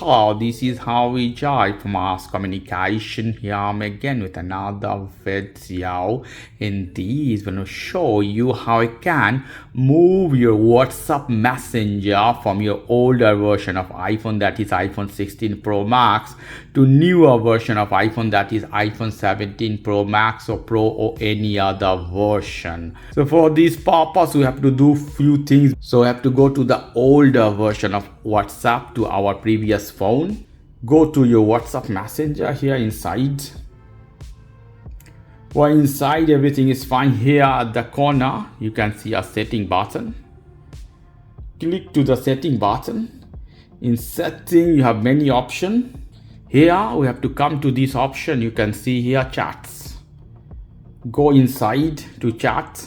So this is how we join for mass communication. Here I'm again with another video. In this, I'm going to show you how you can move your WhatsApp Messenger from your older version of iPhone, that is iPhone 16 Pro Max, to newer version of iPhone, that is iPhone 17 Pro Max or Pro or any other version. So for this purpose, we have to do few things. So we have to go to the older version of WhatsApp to our previous phone. Go to your WhatsApp Messenger here inside. Well, inside everything is fine. Here at the corner you can see a setting button. Click to the setting button. In setting you have many options. Here we have to come to this option. You can see here chats. Go inside to chat.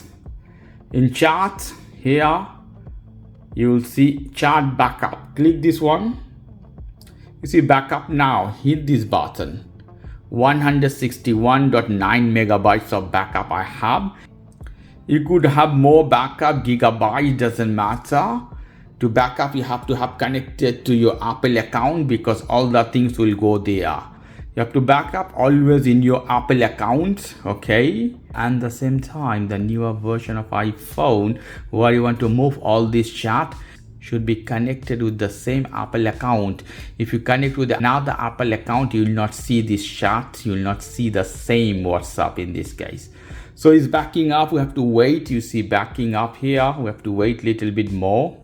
In chat here you will see chat backup. Click this one. You see backup now. Hit this button. 161.9 megabytes of backup I have. You could have more backup, gigabyte, doesn't matter. To backup you have to have connected to your Apple account because all the things will go there. You have to backup always in your Apple account, okay? And the same time, the newer version of iPhone where you want to move all this chat should be connected with the same Apple account. If you connect with another Apple account, you will not see this chat. You will not see the same WhatsApp in this case. So it's backing up. We have to wait. You see backing up here. We have to wait a little bit more.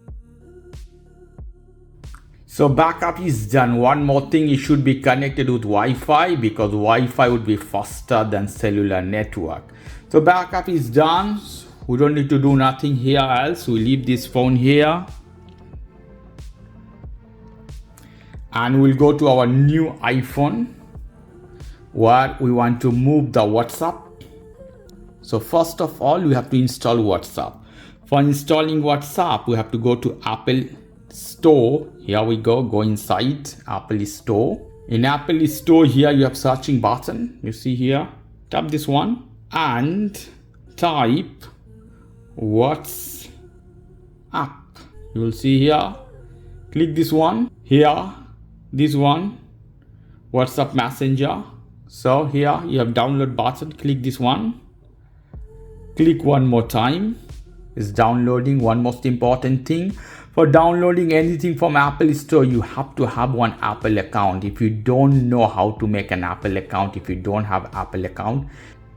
So backup is done. One more thing, it should be connected with Wi-Fi because Wi-Fi would be faster than cellular network. So backup is done. We don't need to do nothing here else. We leave this phone here. And we'll go to our new iPhone where we want to move the WhatsApp. So first of all, we have to install WhatsApp. For installing WhatsApp, we have to go to Apple Store. Here we go inside Apple Store. In Apple Store here you have searching button. You see here, tap this one and type WhatsApp. You will see here, click this one here, this one, WhatsApp Messenger. So here you have download button, click this one, click one more time. It's downloading. One most important thing, for downloading anything from Apple Store, you have to have one Apple account. If you don't know how to make an Apple account, if you don't have Apple account,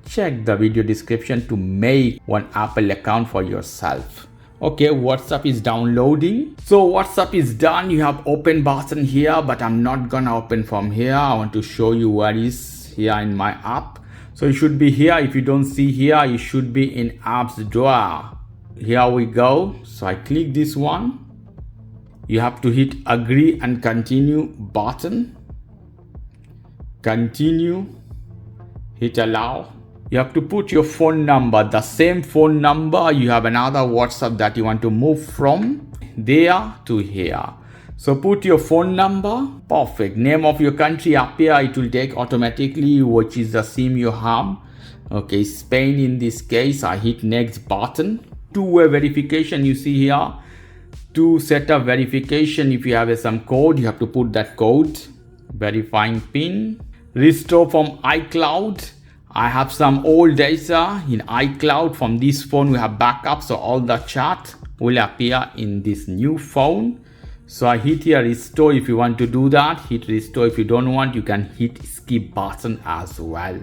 check the video description to make one Apple account for yourself. Okay, WhatsApp is downloading. So WhatsApp is done. You have open button here, but I'm not gonna open from here. I want to show you where is here in my app. So it should be here. If you don't see here, you should be in apps drawer. Here we go. So I click this one. You have to hit agree and continue button. Continue. Hit allow. You have to put your phone number, the same phone number. You have another WhatsApp that you want to move from there to here. So put your phone number. Perfect. Name of your country up here. It will take automatically which is the SIM you have. Okay, Spain in this case. I hit next button. Two-way verification you see here. To set up verification, if you have some code, you have to put that code. Verifying PIN. Restore from iCloud. I have some old data in iCloud. From this phone we have backup, so all the chat will appear in this new phone. So I hit here restore. If you want to do that, hit restore. If you don't want, you can hit skip button as well.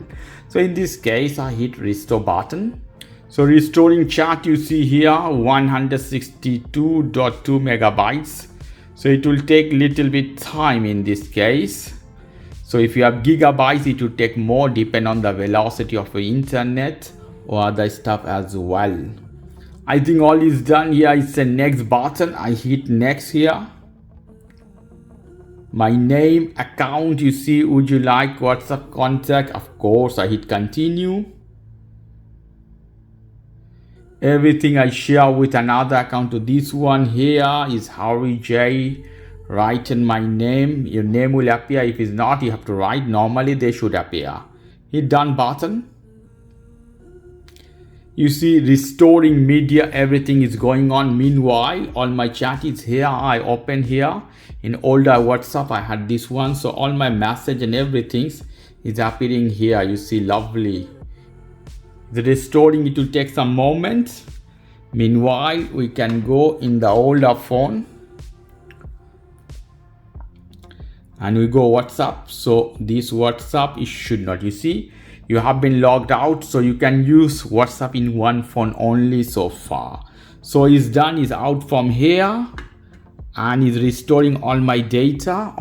So in this case I hit restore button. So restoring chat, you see here 162.2 megabytes. So it will take little bit time in this case. So if you have gigabytes, it will take more depend on the velocity of the internet or other stuff as well. I think all is done. Here it's the next button. I hit next here. My name, account, you see, would you like WhatsApp contact? Of course, I hit continue. Everything I share with another account to this one here is Harry J. Write in my name. Your name will appear. If it's not, you have to write. Normally they should appear. Hit done button. You see restoring media, everything is going on. Meanwhile, all my chat is here. I open here. In older WhatsApp, I had this one. So all my message and everything is appearing here. You see, lovely. The restoring, it will take some moments. Meanwhile, we can go in the older phone and we go WhatsApp. So this WhatsApp, it should not, you see, you have been logged out, so you can use WhatsApp in one phone only so far. So it's done, is out from here and is restoring all my data.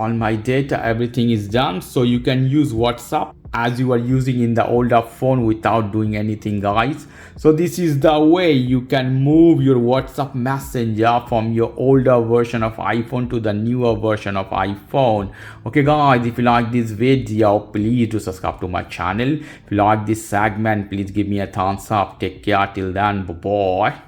Everything is done, so you can use WhatsApp as you are using in the older phone without doing anything, guys. So this is the way you can move your WhatsApp messenger from your older version of iPhone to the newer version of iPhone. Okay guys, if you like this video, please do subscribe to my channel. If you like this segment, please give me a thumbs up. Take care till then, bye bye.